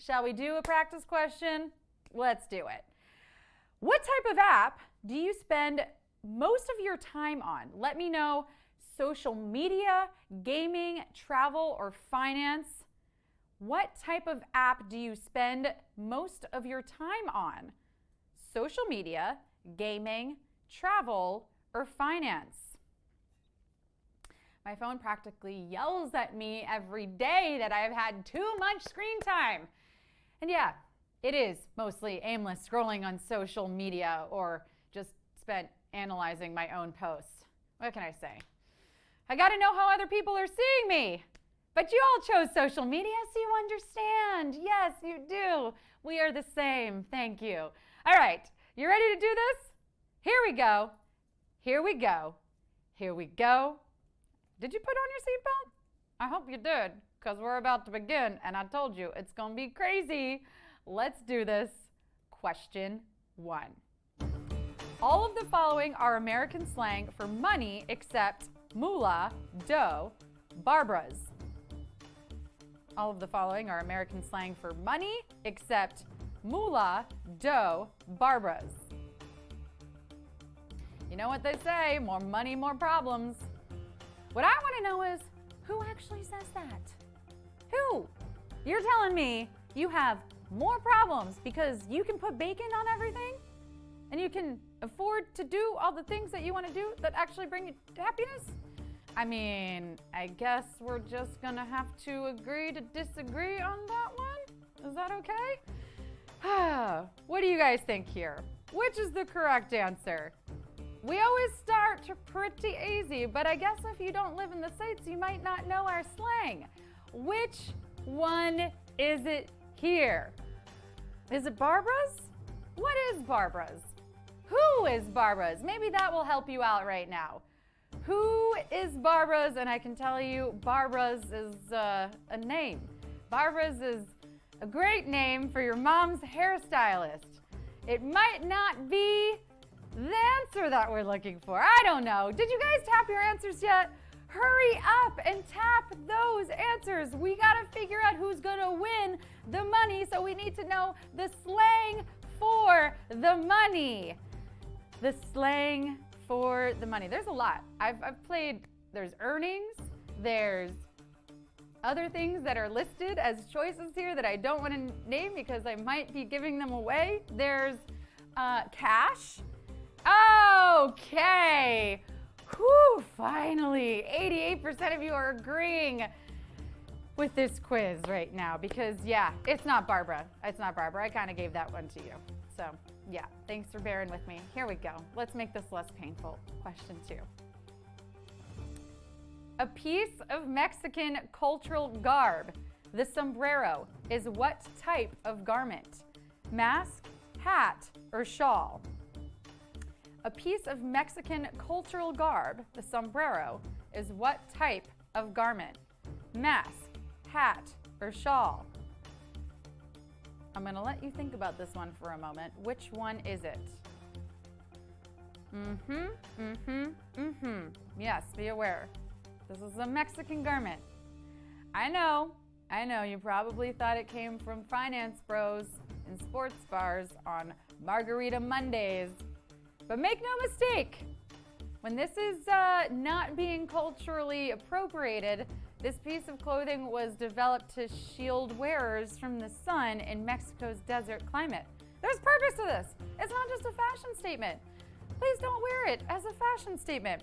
Shall we do a practice question? Let's do it. What type of app do you spend most of your time on? Let me know. Social media, gaming, travel, or finance? What type of app do you spend most of your time on? Social media, gaming, travel, or finance? My phone practically yells at me every day that I've had too much screen time. And yeah, it is mostly aimless scrolling on social media or just spent analyzing my own posts. What can I say? I got to know how other people are seeing me. But you all chose social media, so you understand. Yes, you do. We are the same. Thank you. All right, you ready to do this? Here we go. Here we go. Here we go. Did you put on your seatbelt? I hope you did, because we're about to begin, and I told you it's going to be crazy. Let's do this. Question 1. All of the following are American slang for money except moolah, dough, Barbaras. All of the following are American slang for money except moolah, dough, Barbaras. You know what they say, more money, more problems. What I want to know is, who actually says that? Who? You're telling me you have more problems because you can put bacon on everything? And you can afford to do all the things that you want to do that actually bring you happiness? I mean, I guess we're just going to have to agree to disagree on that one? Is that okay? What do you guys think here? Which is the correct answer? We always start pretty easy, but I guess if you don't live in the States, you might not know our slang. Which one is it here? Is it Barbara's? What is Barbara's? Who is Barbara's? Maybe that will help you out right now. Who is Barbara's? And I can tell you, Barbara's is a name. Barbara's is a great name for your mom's hairstylist. It might not be the answer that we're looking for. I don't know. Did you guys tap your answers yet? Hurry up and tap those answers. We gotta figure out who's gonna win the money, so we need to know the slang for the money. The slang for the money. There's a lot. I've played, there's earnings, there's other things that are listed as choices here that I don't want to name because I might be giving them away. There's cash. Okay. Whew, finally. 88% of you are agreeing with this quiz right now because, yeah, it's not Barbara. It's not Barbara. I kind of gave that one to you. So, yeah, thanks for bearing with me. Here we go. Let's make this less painful. Question 2. A piece of Mexican cultural garb, the sombrero, is what type of garment? Mask, hat, or shawl? A piece of Mexican cultural garb, the sombrero, is what type of garment? Mask, hat, or shawl? I'm going to let you think about this one for a moment. Which one is it? Yes, be aware. This is a Mexican garment. I know, you probably thought it came from finance bros in sports bars on Margarita Mondays. But make no mistake, when this is not being culturally appropriated, this piece of clothing was developed to shield wearers from the sun in Mexico's desert climate. There's purpose to this. It's not just a fashion statement. Please don't wear it as a fashion statement.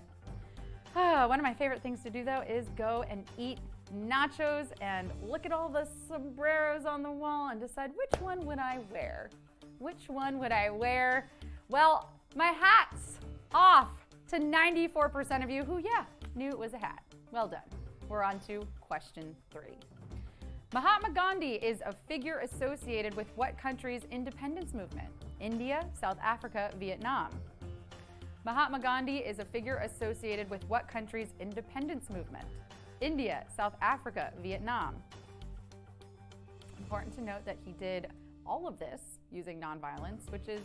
One of my favorite things to do, though, is go and eat nachos and look at all the sombreros on the wall and decide which one would I wear. Which one would I wear? Well, my hat's off to 94% of you who, knew it was a hat. Well done. We're on to question 3. Mahatma Gandhi is a figure associated with what country's independence movement? India, South Africa, Vietnam. Mahatma Gandhi is a figure associated with what country's independence movement? India, South Africa, Vietnam. Important to note that he did all of this using nonviolence, which is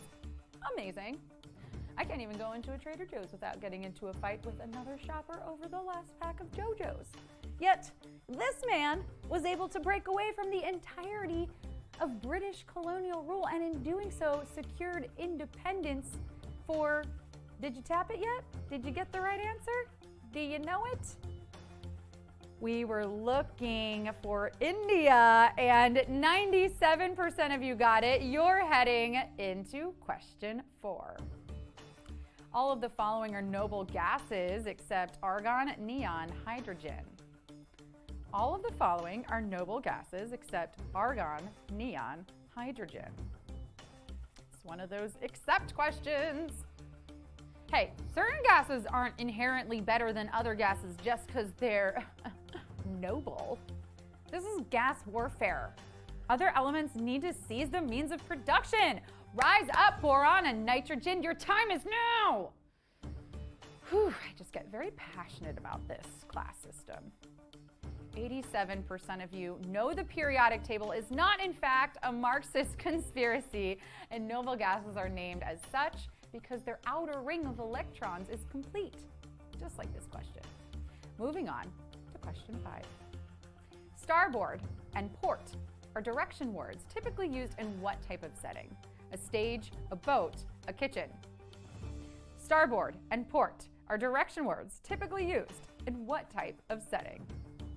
amazing. I can't even go into a Trader Joe's without getting into a fight with another shopper over the last pack of JoJo's. Yet, this man was able to break away from the entirety of British colonial rule, and in doing so, secured independence for, did you tap it yet? Did you get the right answer? Do you know it? We were looking for India, and 97% of you got it. You're heading into question 4. All of the following are noble gases except argon, neon, hydrogen. All of the following are noble gases except argon, neon, hydrogen. It's one of those except questions. Hey, certain gases aren't inherently better than other gases just because they're noble. This is gas warfare. Other elements need to seize the means of production. Rise up, boron and nitrogen. Your time is now. Whew, I just get very passionate about this class system. 87% of you know the periodic table is not, in fact, a Marxist conspiracy, and noble gases are named as such because their outer ring of electrons is complete, just like this question. Moving on to question 5. Starboard and port are direction words typically used in what type of setting? A stage, a boat, a kitchen. Starboard and port are direction words typically used in what type of setting?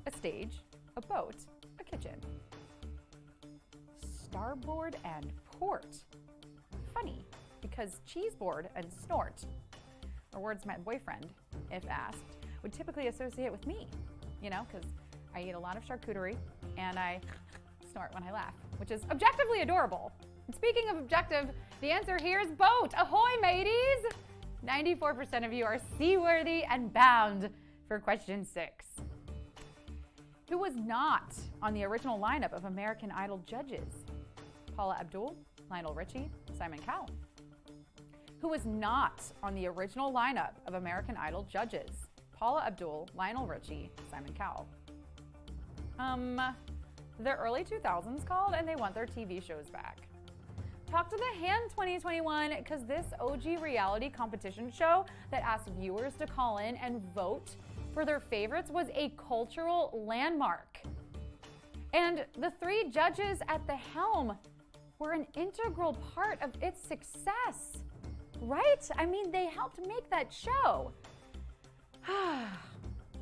A stage, a boat, a kitchen. Starboard and port. Funny, because cheeseboard and snort are words my boyfriend, if asked, would typically associate with me, you know, because I eat a lot of charcuterie and I snort when I laugh, which is objectively adorable. And speaking of objective, the answer here is boat. Ahoy, mateys! 94% of you are seaworthy and bound for question 6. Who was not on the original lineup of American Idol judges? Paula Abdul, Lionel Richie, Simon Cowell. Who was not on the original lineup of American Idol judges? Paula Abdul, Lionel Richie, Simon Cowell. The early 2000s called and they want their TV shows back. Talk to the Hand 2021, because this OG reality competition show that asked viewers to call in and vote for their favorites was a cultural landmark. And the 3 judges at the helm were an integral part of its success, right? I mean, they helped make that show. I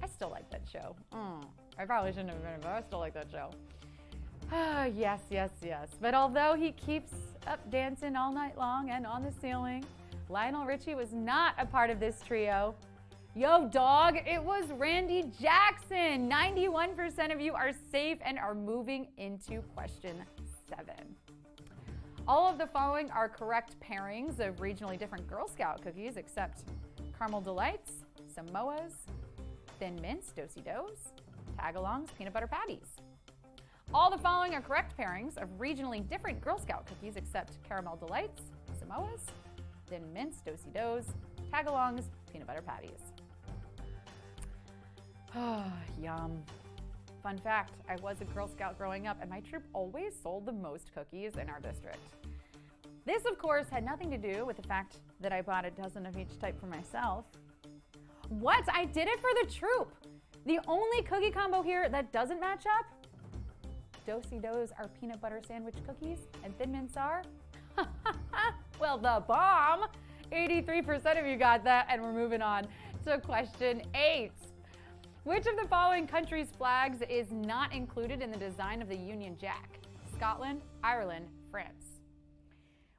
still like that show. I probably shouldn't have been, but I still like that show. Yes, yes, yes. But although he keeps up dancing all night long and on the ceiling, Lionel Richie was not a part of this trio. Yo, dog, it was Randy Jackson. 91% of you are safe and are moving into question 7. All of the following are correct pairings of regionally different Girl Scout cookies except Caramel Delights, Samoas, Thin Mints, Do-si-dos, Tagalongs, Peanut Butter Patties. All the following are correct pairings of regionally different Girl Scout cookies except Caramel Delights, Samoas, Thin Mints, Do-si-dos, Tagalongs, Peanut Butter Patties. Yum. Fun fact, I was a Girl Scout growing up and my troop always sold the most cookies in our district. This, of course, had nothing to do with the fact that I bought a dozen of each type for myself. What? I did it for the troop. The only cookie combo here that doesn't match up? Do-si-dos are peanut butter sandwich cookies and Thin Mints are? Well, the bomb! 83% of you got that, and we're moving on to question 8. Which of the following countries' flags is not included in the design of the Union Jack? Scotland, Ireland, France.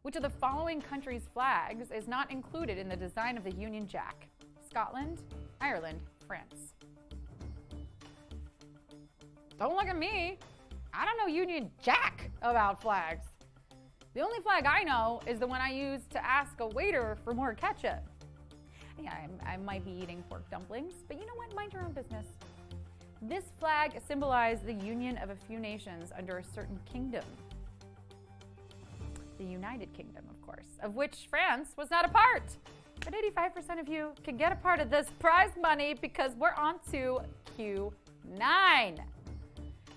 Which of the following countries' flags is not included in the design of the Union Jack? Scotland, Ireland, France. Don't look at me. I don't know Union Jack about flags. The only flag I know is the one I use to ask a waiter for more ketchup. Yeah, I might be eating pork dumplings, but you know what? Mind your own business. This flag symbolized the union of a few nations under a certain kingdom. The United Kingdom, of course, of which France was not a part. But 85% of you can get a part of this prize money because we're on to Q9.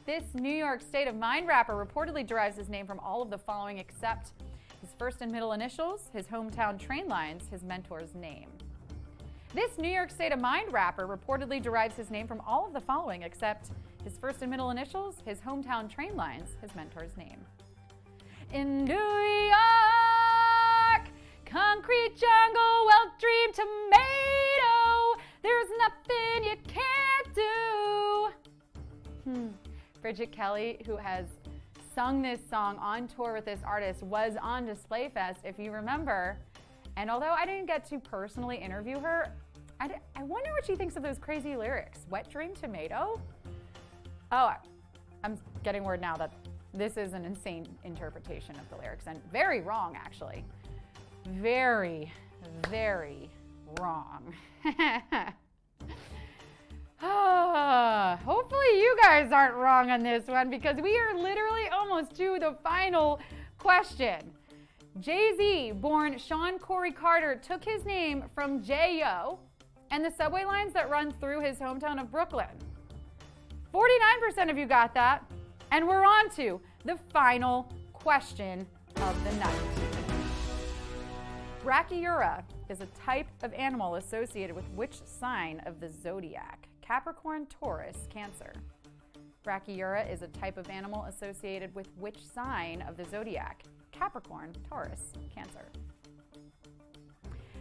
This New York State of Mind rapper reportedly derives his name from all of the following except his first and middle initials, his hometown train lines, his mentor's name. This New York State of Mind rapper reportedly derives his name from all of the following except his first and middle initials, his hometown train lines, his mentor's name. in New York. Concrete jungle, well-dreamed tomato. There's nothing you can't do. Bridget Kelly, who has sung this song on tour with this artist, was on Display Fest, if you remember. And although I didn't get to personally interview her, I wonder what she thinks of those crazy lyrics. Wet dream tomato? Oh, I'm getting word now that this is an insane interpretation of the lyrics, and very wrong, actually. Very, very wrong. Hopefully you guys aren't wrong on this one, because we are literally almost to the final question. Jay-Z, born Sean Corey Carter, took his name from J.O. and the subway lines that run through his hometown of Brooklyn. 49% of you got that. And we're on to the final question of the night. Brachyura is a type of animal associated with which sign of the zodiac? Capricorn, Taurus, Cancer. Brachyura is a type of animal associated with which sign of the zodiac? Capricorn, Taurus, Cancer.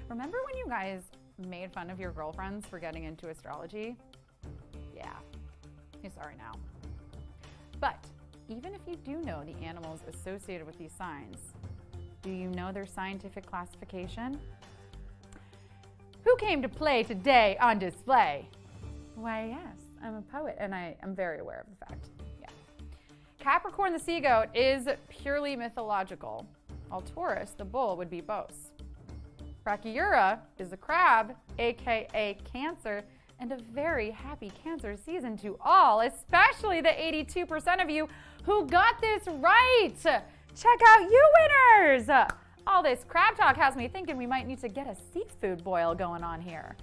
Remember when you guys made fun of your girlfriends for getting into astrology? Yeah, you're sorry now. But even if you do know the animals associated with these signs, do you know their scientific classification? Who came to play today on Display? Why, yes, I'm a poet, and I am very aware of the fact. Yeah. Capricorn, the sea goat, is purely mythological, while Taurus, the bull, would be both. Brachyura is a crab, aka Cancer, and a very happy Cancer season to all, especially the 82% of you who got this right. Check out you winners. All this crab talk has me thinking we might need to get a seafood boil going on here.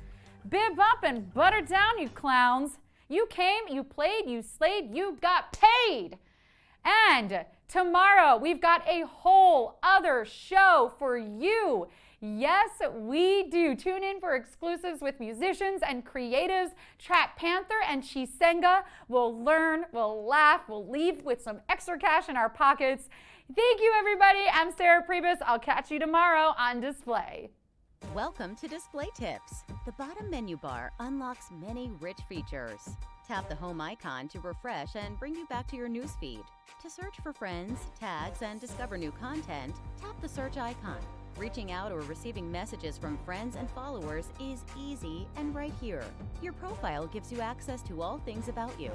Bib up and butter down, you clowns. You came, you played, you slayed, you got paid. And tomorrow we've got a whole other show for you. Yes, we do. Tune in for exclusives with musicians and creatives. Trap Panther and Chisenga will learn, we'll laugh, we'll leave with some extra cash in our pockets. Thank you, everybody. I'm Sarah Priebus. I'll catch you tomorrow on Display. Welcome to Display Tips. The bottom menu bar unlocks many rich features. Tap the home icon to refresh and bring you back to your newsfeed. To search for friends, tags, and discover new content, tap the search icon. Reaching out or receiving messages from friends and followers is easy and right here. Your profile gives you access to all things about you.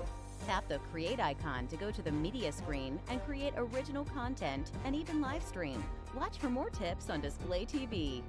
Tap the Create icon to go to the media screen and create original content and even live stream. Watch for more tips on Display TV.